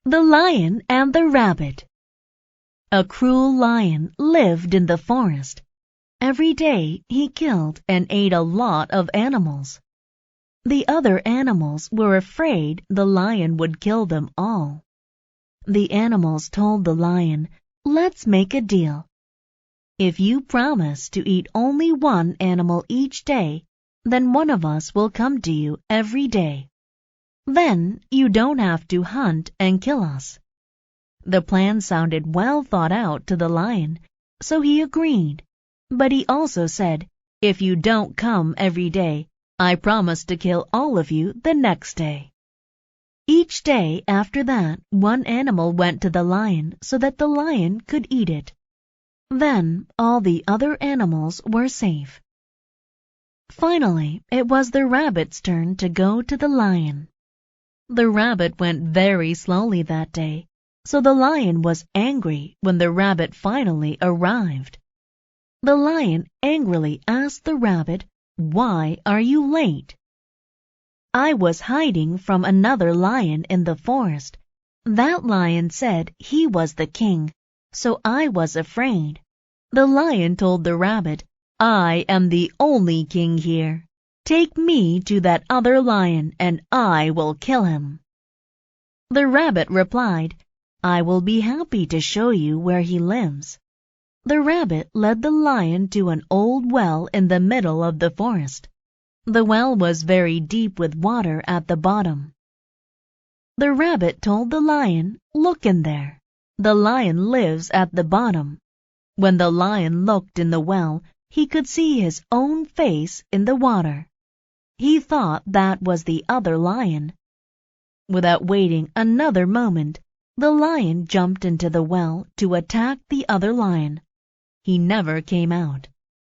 The Lion and the Rabbit. A cruel lion lived in the forest. Every day he killed and ate a lot of animals. The other animals were afraid the lion would kill them all. The animals told the lion, "Let's make a deal. If you promise to eat only one animal each day, then one of us will come to you every day. Then you don't have to hunt and kill us." The plan sounded well thought out to the lion, so he agreed. But he also said, "If you don't come every day, I promise to kill all of you the next day." Each day after that, one animal went to the lion so that the lion could eat it. Then all the other animals were safe. Finally, it was the rabbit's turn to go to the lion. The rabbit went very slowly that day, so the lion was angry when the rabbit finally arrived. The lion angrily asked the rabbit, "Why are you late?" "I was hiding from another lion in the forest. That lion said he was the king, so I was afraid." The lion told the rabbit, "I am the only king here. Take me to that other lion and I will kill him." The rabbit replied, "I will be happy to show you where he lives." The rabbit led the lion to an old well in the middle of the forest. The well was very deep with water at the bottom. The rabbit told the lion, "Look in there. The lion lives at the bottom." When the lion looked in the well, he could see his own face in the water. He thought that was the other lion. Without waiting another moment, the lion jumped into the well to attack the other lion. He never came out.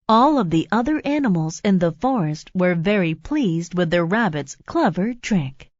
All of the other animals in the forest were very pleased with the rabbit's clever trick.